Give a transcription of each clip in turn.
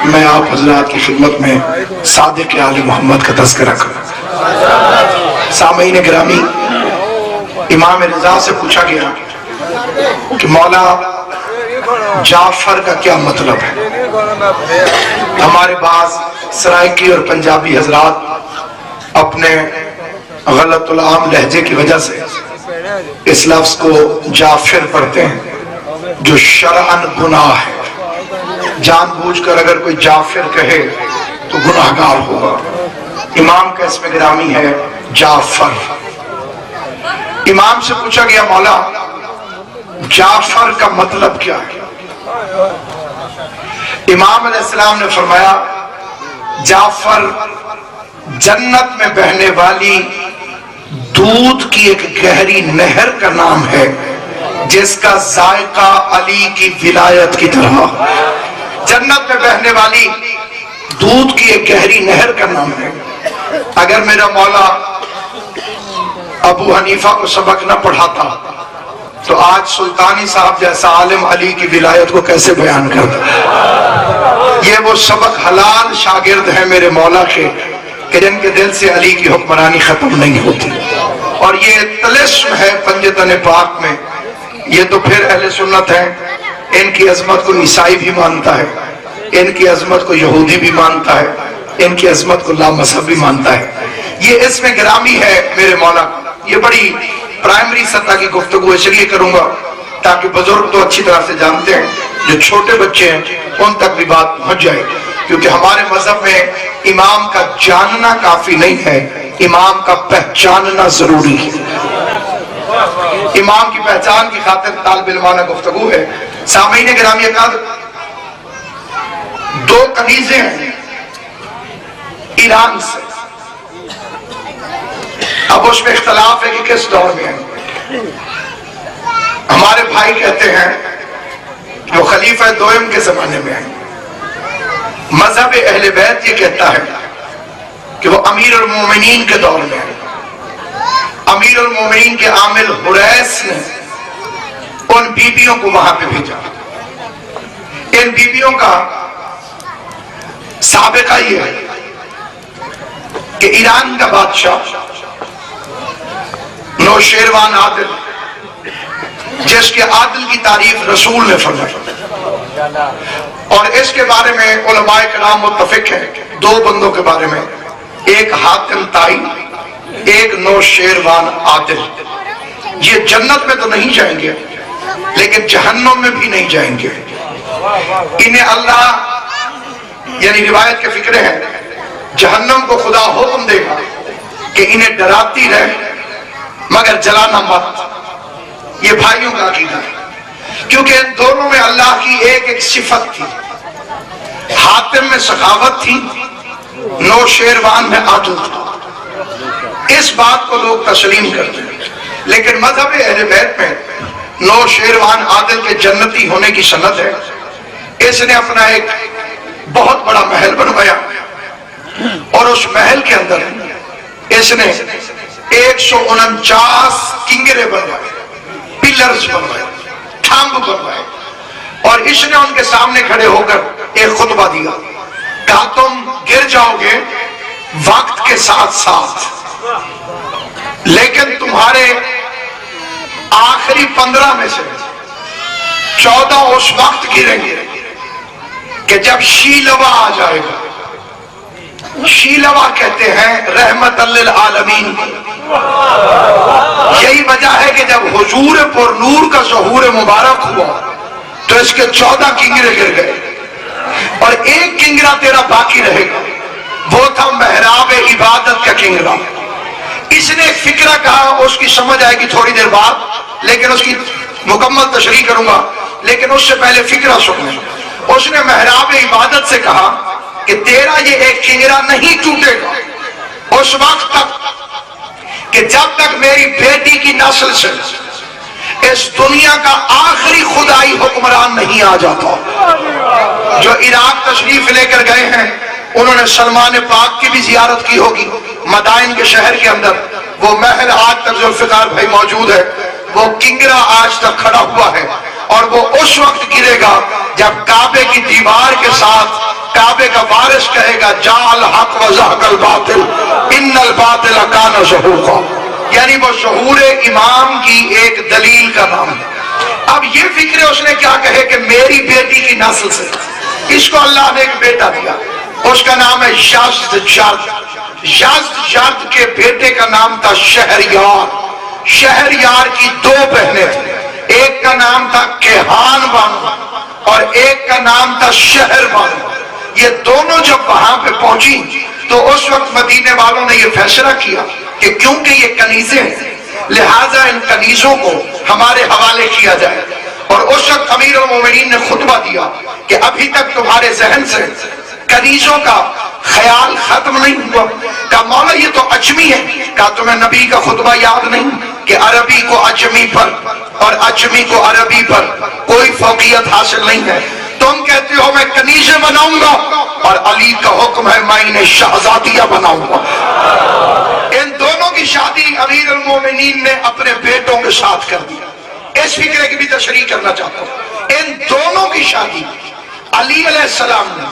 میں آپ حضرات کی خدمت میں صادق آل محمد کا تذکرہ کروں۔ سامعین گرامی، امام رضا سے پوچھا گیا کہ مولا جعفر کا کیا مطلب ہے؟ ہمارے بعض سرائکی اور پنجابی حضرات اپنے غلط العام لہجے کی وجہ سے اس لفظ کو جعفر پڑھتے ہیں جو شرعاً گناہ ہے۔ جان بوجھ کر اگر کوئی جعفر کہے تو گناہگار ہوگا۔ امام کا اسم گرامی ہے جعفر۔ امام سے پوچھا گیا مولا جعفر کا مطلب کیا ہے؟ امام علیہ السلام نے فرمایا جعفر جنت میں بہنے والی دودھ کی ایک گہری نہر کا نام ہے جس کا ذائقہ علی کی ولایت کی طرح۔ جنت میں بہنے والی دودھ کی ایک گہری نہر کا نام ہے۔ اگر میرا مولا ابو حنیفہ کو سبق نہ پڑھاتا تو آج سلطانی صاحب جیسا عالم علی کی ولایت کو کیسے بیان کرتا؟ یہ وہ سبق حلال شاگرد ہیں میرے مولا کے کہ جن کے دل سے علی کی حکمرانی ختم نہیں ہوتی، اور یہ طلسم ہے پنجتن پاک میں۔ یہ تو پھر اہل سنت ہیں، ان کی عظمت کو عیسائی بھی مانتا ہے، ان کی عظمت کو یہودی بھی مانتا ہے، ان کی عظمت کو لامذہب بھی مانتا ہے۔ یہ اس میں گرامی ہے میرے مولا۔ یہ بڑی پرائمری سطح کی گفتگو اس لیے کروں گا تاکہ بزرگ تو اچھی طرح سے جانتے ہیں، جو چھوٹے بچے ہیں ان تک بھی بات پہنچ جائے، کیونکہ ہمارے مذہب میں امام کا جاننا کافی نہیں ہے، امام کا پہچاننا ضروری ہے۔ امام کی پہچان کی خاطر طالب علمانہ گفتگو ہے۔ سامعین گرامی اکرام، دو کنیزیں ہیں ایران سے، اب اس میں اختلاف ہے کہ کس دور میں ہیں۔ ہمارے بھائی کہتے ہیں جو خلیفہ دوئم کے زمانے میں ہیں، مذہب اہل بیت یہ کہتا ہے کہ وہ امیر المومنین کے دور میں ہیں۔ امیر المومنین کے عامل حریث نے ان بیبیوں کو وہاں پہ بھیجا۔ ان بیبیوں کا سابقہ یہ ہے کہ ایران کا بادشاہ نوشیروان عادل، جس کے عادل کی تعریف رسول نے فرمائی، اور اس کے بارے میں علماء کرام متفق ہیں دو بندوں کے بارے میں، ایک حاتم طائی، ایک نوشیروان عادل۔ یہ جنت میں تو نہیں جائیں گے لیکن جہنم میں بھی نہیں جائیں گے۔ انہیں اللہ، یعنی روایت کے فکرے ہیں، جہنم کو خدا حکم دے گا کہ انہیں ڈراتی رہے مگر جلانا مت۔ یہ بھائیوں کا عقیدہ ہے، کیونکہ ان دونوں میں اللہ کی ایک ایک صفت تھی۔ حاتم میں سخاوت تھی، نوشیروان میں عدل تھا۔ اس بات کو لوگ تسلیم کرتے ہیں، لیکن مذہب اہل بیت میں نوشیروان عادل کے جنتی ہونے کی سند ہے۔ اس نے اپنا ایک بہت بڑا محل بنوایا، اور اس محل کے اندر اس نے 149 کنگرے بنوائے، پلرز بنوائے، تھامب بنوائے، اور اس نے ان کے سامنے کھڑے ہو کر ایک خطبہ دیا، کہا تم گر جاؤ گے وقت کے ساتھ ساتھ، لیکن تمہارے آخری 15 میں سے 14 اس وقت گریں گے کہ جب شیلوا آ جائے گا۔ شیلوا کہتے ہیں رحمت للعالمین۔ یہی وجہ ہے کہ جب حضور پر نور کا ظہور مبارک ہوا تو اس کے 14 کنگرے گر گئے، اور ایک کنگرا تیرا باقی رہے گا، وہ تھا محراب عبادت کا کنگرا۔ اس نے ایک فکرہ کہا، اس کی سمجھ آئے گی تھوڑی دیر بعد، لیکن اس کی مکمل تشریح کروں گا، لیکن اس سے پہلے فکرہ سنیں۔ اس نے محراب عبادت سے کہا کہ تیرا یہ ایک کنگرا نہیں ٹوٹے گا اس وقت تک کہ جب تک میری بیٹی کی نسل سے اس دنیا کا آخری خدائی حکمران نہیں آ جاتا۔ جو عراق تشریف لے کر گئے ہیں انہوں نے سلمان پاک کی بھی زیارت کی ہوگی، مدائن کے شہر کے اندر وہ محل آج تک ذوالفقار بھائی موجود ہے، وہ کنگرا آج تک کھڑا ہوا ہے۔ اور وہ اس وقت گرے گا جب کعبے کی دیوار کے ساتھ کعبے کا وارث کہے گا جا الحق و زہق الباطل ان الباطل کان زہوقا، یعنی وہ ظہور امام کی ایک دلیل کا نام ہے۔ اب یہ فکر ہے اس نے کیا کہے کہ میری بیٹی کی نسل سے اس کو اللہ نے ایک بیٹا دیا، اس کا نام ہے یزدجرد۔ یزدجرد کے بیٹے کا نام تھا شہریار۔ شہریار کی دو بہنیں تھیں، ایک کا نام تھا کیہان بانو اور ایک کا نام تھا شہر بانو۔ یہ دونوں جب وہاں پہ پہنچی تو اس وقت مدینے والوں نے یہ فیصلہ کیا کہ کیونکہ یہ کنیزیں ہیں لہٰذا ان کنیزوں کو ہمارے حوالے کیا جائے، اور اس وقت امیر المومنین نے خطبہ دیا کہ ابھی تک تمہارے ذہن سے کنیزوں کا خیال ختم نہیں ہوا۔ کہا مولا یہ تو اجمی ہے۔ کہا تمہیں نبی کا خطبہ یاد نہیں کہ عربی کو اجمی پر اور اجمی کو عربی پر کوئی فوقیت حاصل نہیں ہے؟ تم کہتے ہو میں کنیزیں بناؤں گا اور علی کا حکم ہے میں انہیں شہزادیاں بناؤں گا۔ ان دونوں کی شادی امیر المومنین نے اپنے بیٹوں کے ساتھ کر دی۔ اس فکرے کی بھی تشریح کرنا چاہتا ہوں، ان دونوں کی شادی علی علیہ السلام نے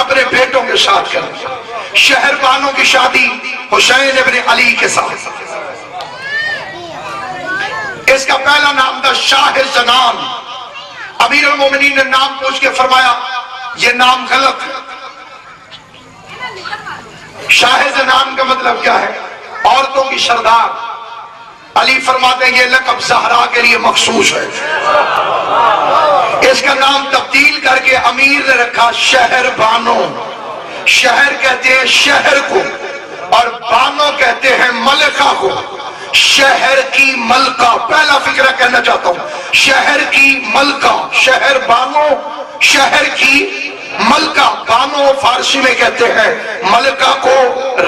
اپنے بیٹوں کے ساتھ کر دی۔ شہر بانوں کی شادی حسین ابن علی کے ساتھ۔ اس کا پہلا نام تھا شاہ زنان۔ امیر المومنین نے نام پوچھ کے فرمایا یہ نام غلط ہے۔ شاہ زنان کا مطلب کیا ہے؟ عورتوں کی سردار۔ علی فرماتے ہیں یہ لقب زہرا کے لیے مخصوص ہے۔ اس کا نام تبدیل کر کے امیر نے رکھا شہر بانو۔ شہر کہتے ہیں شہر کو اور بانو کہتے ہیں ملکہ کو۔ شہر کی ملکہ، پہلا فکرہ کہنا چاہتا ہوں، شہر کی ملکہ، شہر بانو، شہر کی ملکہ۔ بانو فارسی میں کہتے ہیں ملکہ کو،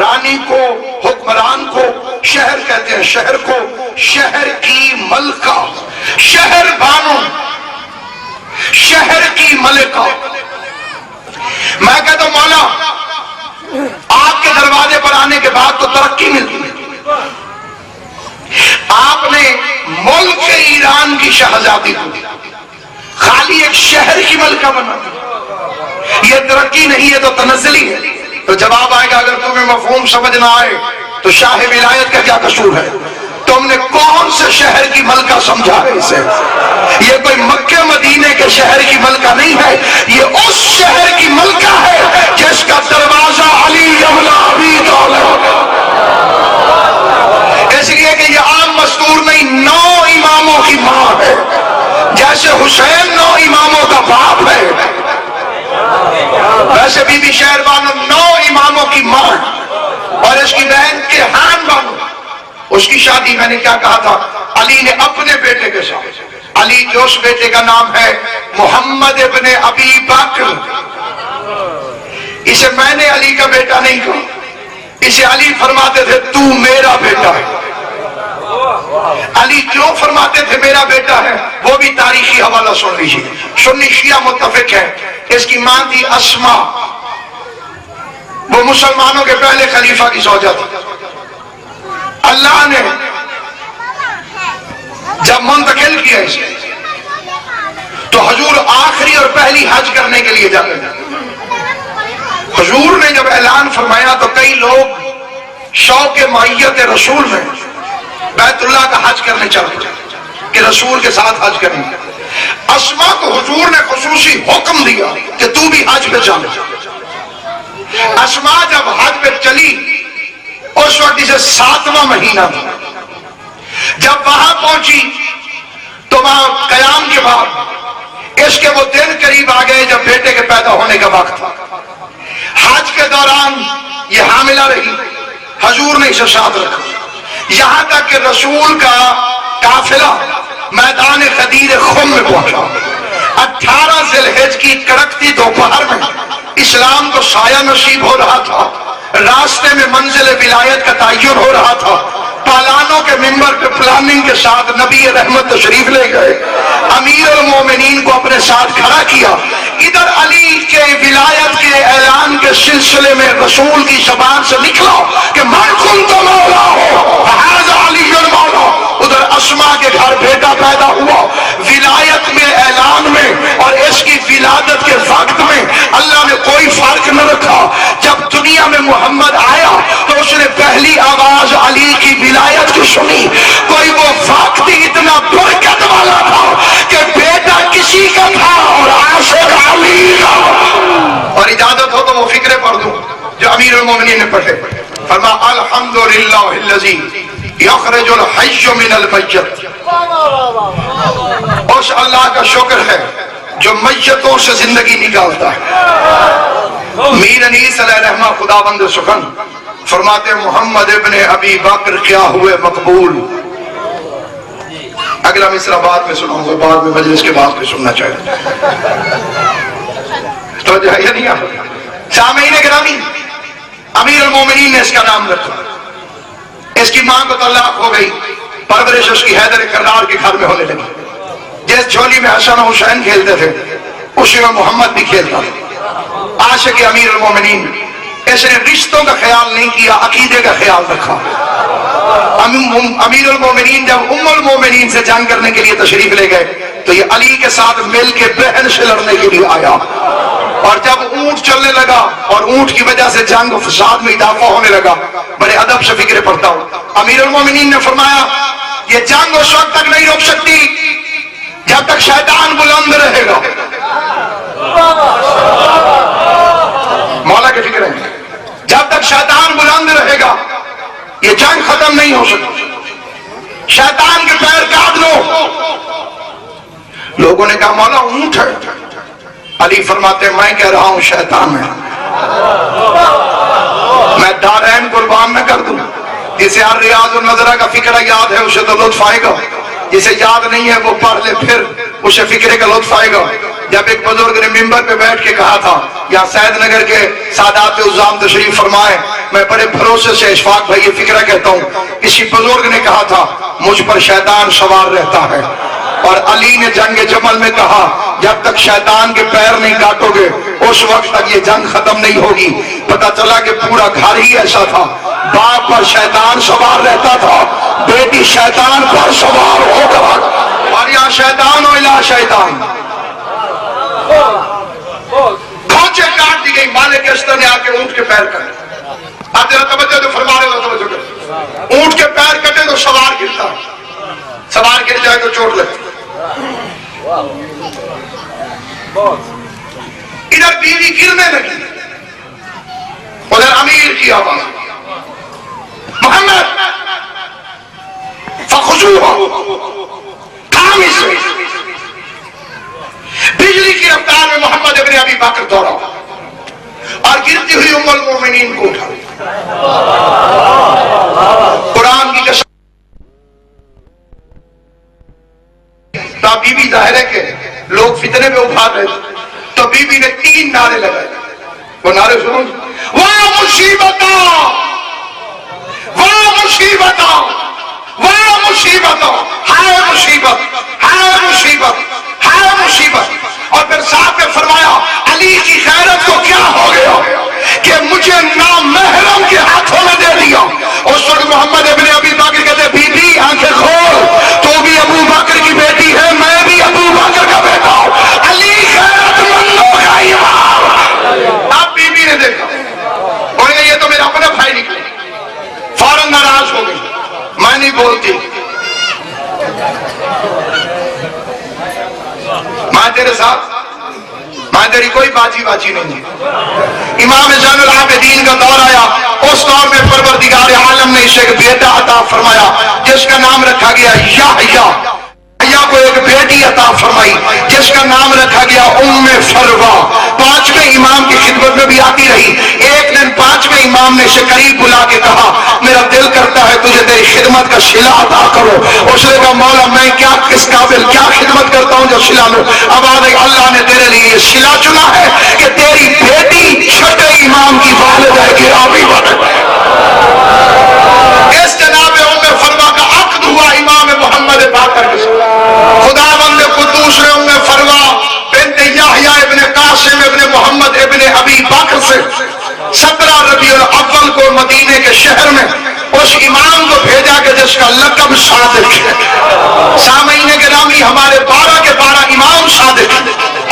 رانی کو، حکمران کو۔ شہر کہتے ہیں شہر کو، شہر کی ملکہ، شہر بانو، شہر کی ملکہ۔ میں کہتا ہوں مولا آپ کے دروازے پر آنے کے بعد تو ترقی ملتی ہے، آپ نے ملک ایران کی شہزادی کو خالی ایک شہر کی ملکہ بنا دی، یہ ترقی نہیں ہے تو تنزلی ہے۔ تو جواب آئے گا اگر تمہیں مفہوم سمجھ نہ آئے تو شاہ ولایت کا کیا قصور ہے؟ تم نے کون سے شہر کی ملکہ سمجھا ہے اسے؟ یہ کوئی مکہ مدینے کے شہر کی ملکہ نہیں ہے، یہ اس شہر کی ملکہ ہے جس کا دروازہ علی ابن ابی طالب۔ اس لیے کہ یہ عام مستور نہیں، 9 اماموں کی ماں ہے، جیسے حسین 9 اماموں کا باپ ہے، ویسے بی بی شہر بانو 9 اماموں کی ماں، اور اس کی بہن کیہان بانو، اس کی شادی میں نے کیا کہا تھا علی نے اپنے بیٹے کے ساتھ۔ علی کے اس بیٹے کا نام ہے محمد ابن ابی بکر۔ اسے میں نے علی کا بیٹا نہیں کہا، اسے علی فرماتے تھے تو میرا بیٹا ہے۔ علی کیوں فرماتے تھے میرا بیٹا ہے؟ وہ بھی تاریخی حوالہ سن لیجیے، سنی شیعہ متفق ہے۔ اس کی ماں تھی اسما، وہ مسلمانوں کے پہلے خلیفہ کی زوجہ تھی۔ اللہ نے جب منتقل کیا اسے تو حضور آخری اور پہلی حج کرنے کے لیے جاتے تھے۔ حضور نے جب اعلان فرمایا تو کئی لوگ شوق معیت رسول میں بیت اللہ کا حج کرنے چلے کہ رسول کے ساتھ حج کریں۔ اسما کو حضور نے خصوصی حکم دیا کہ تو بھی حج پہ چل۔ اسما جب حج پہ چلی اس وقت اسے 7واں مہینہ تھا۔ جب وہاں پہنچی تو وہاں قیام کے بعد اس کے وہ دن قریب آ گئے جب بیٹے کے پیدا ہونے کا وقت تھا۔ حج کے دوران یہ حاملہ رہی، حضور نے اسے ساتھ رکھا، یہاں تک کہ رسول کا قافلہ میدان غدیر خم میں پہنچا۔ 18 ذی الحجہ کی کڑکتی دوپہر میں اسلام کو سایہ نصیب ہو رہا تھا، راستے میں منزل ولایت کا تعین ہو رہا تھا۔ پالانوں کے ممبر پہ پلاننگ کے ساتھ نبی رحمت تشریف لے گئے، امیر المومنین کو اپنے ساتھ کھڑا کیا۔ ادھر علی کے ولایت کے اعلان کے سلسلے میں رسول کی زبان سے نکلا کہ من کنت مولا ہو فہذا علی مولا۔ ادھر اسما کے گھر بیٹا پیدا ہوا، ولایت میں اس کی ولادت کے وقت میں اللہ نے کوئی فرق نہ رکھا. جب دنیا میں محمد آیا تو اس نے پہلی آواز علی کی ولایت کی سنی. کوئی وہ وقت ہی اتنا برکت والا تھا کہ بیٹا کسی کا تھا اور عاشق علی کا. اور اجازت ہو تو وہ فکرے پڑھ دوں جو امیر المومنین نے پڑھے. فرما الحمدللہ الذی یخرج الحی من المیت. اس اللہ کا شکر ہے جو میتوں سے زندگی نکالتا ہے. میر انیس علیہ رحمہ خداوند سخن فرماتے محمد ابن ابی بکر کیا ہوئے مقبول. اگلا مصرع بعد میں سناؤں گا, بعد میں مجلس کے بعد میں سننا چاہیے. تو جو ہے یہ نہیں آتا. سامعین گرامی, امیر المومنین نے اس کا نام رکھا. اس کی ماں کو طلاق ہو گئی, پرورش اس کی حیدر کرار کے گھر میں ہونے لگی. جس جھولی میں حسن و حسین کھیلتے تھے اسی میں محمد بھی کھیلتا تھا. عاشق امیر المومنین, اس نے رشتوں کا خیال نہیں کیا, عقیدے کا خیال رکھا. امیر المومنین جب ام المومنین سے جنگ کرنے کے لیے تشریف لے گئے تو یہ علی کے ساتھ مل کے بہن سے لڑنے کے لیے آیا. اور جب اونٹ چلنے لگا اور اونٹ کی وجہ سے جنگ و فساد میں اضافہ ہونے لگا, بڑے ادب سے فکرے پڑھتا ہوں, امیر المومنین نے فرمایا یہ جنگ اس وقت تک نہیں رک سکتی جب تک شیطان بلند رہے گا. مولا کے فکر ہے, جب تک شیطان بلند رہے گا یہ جنگ ختم نہیں ہو سکتی. شیطان کے پیر کاٹ لو. لوگوں نے کہا مولا اونٹ ہے. علی فرماتے میں کہہ رہا ہوں شیطان ہے. میں دارین قربان نہ کر دوں. جسے ریاض النظرہ کا فکرہ یاد ہے اسے تو لطف آئے گا, جسے یاد نہیں ہے وہ پڑھ لے پھر اسے فکرے کا لطف آئے گا. جب ایک بزرگ نے ممبر پہ بیٹھ کے کہا تھا, یا سید نگر کے سادات عظام تشریف فرمائے, میں بڑے بھروسے سے اشفاق بھائی یہ فکرہ کہتا ہوں, کسی بزرگ نے کہا تھا مجھ پر شیطان سوار رہتا ہے. اور علی نے جنگ جمل میں کہا جب تک شیطان کے پیر نہیں کاٹو گے اس وقت تک یہ جنگ ختم نہیں ہوگی. پتہ چلا کہ پورا گھر ہی ایسا تھا, باپ پر شیطان سوار رہتا تھا, بیٹی شیطان پر سوار ہو کر, اور یہاں شیطان و الہ شیطان. کھونچے کاٹ دی گئی. مالک اشتر نے آ کے اونٹ کے پیر کٹے. آپ ذرا توجہ تو فرما رہے ہو, توجہ کرو. اونٹ کے پیر کٹے تو سوار گرتا, سوار گر جائے تو چوٹ لگتی. ادھر بیوی گرنے لگی, ادھر امیر کی آواز محمد فخذوها خامس. بجلی کی رفتار میں محمد ابن ابی بکر دوڑا اور گرتی ہوئی ام المومنین کو اٹھا. قرآن کی قسم بی بی ظاہر ہے کہ لوگ فتنے میں اٹھا رہے تھے تو بی بی نے 3 نعرے لگائے. وہ نعرے سنو, واہ مصیبتا, واہ مصیبتا, واہ مصیبتا, ہائے مصیبت, ہائے مصیبت, ہائے مصیبت. اور پھر صاحب نے فرمایا علی کی غیرت کو کیا ہو گیا کہ مجھے نامحرم کے ہاتھوں میں دے دیا. اس وقت محمد ابن ابی بکر کہتے بی بی آنکھیں کھول, تو بھی ابو بکر کی بیٹی ہے, میں بھی ابو بکر کا بیٹا ہوں, علی غیرت مندوں کا امام. اب بی بی نے دیکھا, انہوں نے یہ تو میرا اپنا بھائی نکلے. فوراً ناراض ہو گئی, میں نہیں بولتی, میں تیرے ساتھ, میں تیری کوئی باجی باجی نہیں ہے. امام زین العابدین کا دور آیا, اس دور میں پروردگار عالم نے اسے ایک بیٹا عطا فرمایا جس کا نام رکھا گیا یحییٰ. یحییٰ کو ایک بیٹی عطا فرمائی جس کا نام رکھا گیا ام فروہ. 5ویں امام کی خدمت میں بھی آتی رہی. ایک دن 5ویں امام نے اسے قریب بلا کے کہا میرا دل کرتا ہے تجھے تیری خدمت کا صلہ عطا کرو. اس نے کہا مولا میں کیا کس قابل کیا خدمت کرتا ہوں جو صلہ لوں. اب آگے اللہ نے تیرے لیے یہ صلہ چنا ہے کہ تیری بیٹی 6 امام کی والدہ گرامی بنے. اس جناب ام فروہ کا عقد ہوا امام محمد باقر کے ساتھ. خداوند قدوس نے ام فروہ بنت یحییٰ ابن قاسم ابن محمد ابن ابی بکر سے 17 ربیع الاول کو مدینے کے شہر میں اس امام کو بھیجا کہ جس کا لقب صادق ہے. سامعین گرامی ہمارے 12 کے 12 امام صادق,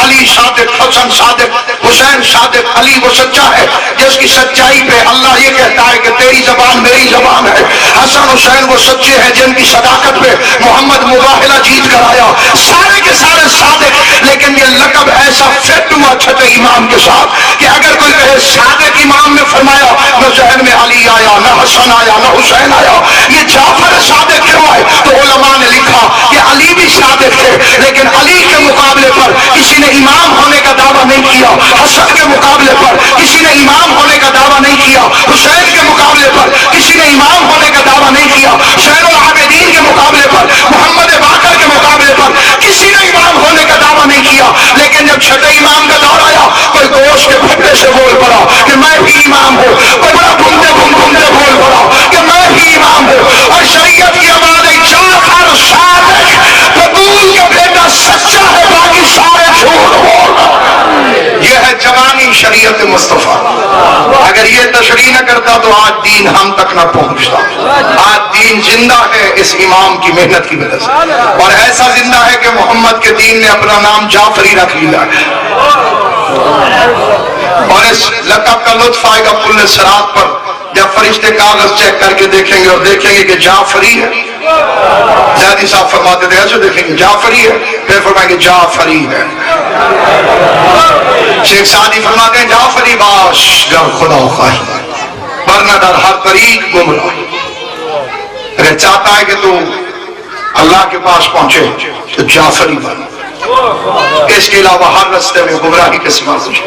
علی صادق، حسن صادق، حسین صادق، علی وہ سچا ہے جس کی سچائی پہ اللہ یہ کہتا ہے کہ تیری زبان میری زبان ہے۔ حسن حسین وہ سچے ہیں جن کی صداقت پہ محمد مباہلہ جیت کر آیا۔ سارے کے سارے صادق، لیکن یہ لقب ایسا فٹ ہوا چھٹے امام کے ساتھ کہ اگر کوئی کہے صادق امام نے فرمایا، نہ ذہن میں علی آیا، نہ حسن آیا، نہ حسین آیا، یہ جعفر صادق کیوں آئے؟ تو علماء نے لکھا کہ علی بھی صادق تھے، لیکن علی کے مقابلے پر کسی نے امام ہونے کا دعویٰ نہیں کیا، حسن کے مقابلے پر کسی نے امام ہونے کا دعویٰ نہیں کیا، حسین کے مقابلے پر کسی نے امام ہونے کا دعویٰ نہیں کیا، شین العابدین کے مقابلے پر، محمد باقر کے مقابلے پر کسی نے امام ہونے کا دعویٰ نہیں کیا۔ لیکن جب چھٹے امام کا دور آیا، کوئی گوشت کے پھٹے سے بول پڑا کہ میں بھی امام ہوں، کوئی بڑا گھومتے گھومتے بول پڑا کہ میں بھی امام ہوں، اور شریعت کی آواز ہے جعفر صادق، بطول کا بیٹا سچا ہے، باقی سارے جھوٹ بول۔ یہ ہے جوانی شریعت مصطفیٰ۔ اگر یہ تشریح نہ کرتا تو آج دین ہم تک نہ پہنچتا۔ آج دین زندہ ہے اس امام کی محنت کی وجہ سے، اور ایسا زندہ ہے کہ محمد کے دین نے اپنا نام جعفری رکھ لیا ہے، اور اس لقب کا لطف آئے گا پل صراط پر جب فرشتے کاغذ چیک کر کے دیکھیں گے اور دیکھیں گے کہ جعفری ہے۔ زیادی صاحب فرماتے تھے ایسے دیکھیں گے جعفری ہے، پھر فرمائیں گے جعفری ہے۔ شیخ سعدی فرماتے ہیں جعفری باش گر خدا خواہی، ورنہ در ہر طریق گمراہ۔ اگر چاہتا ہے کہ تو اللہ کے پاس پہنچے تو جعفری بن، اس کے علاوہ ہر راستے میں گمراہی کے سوا کچھ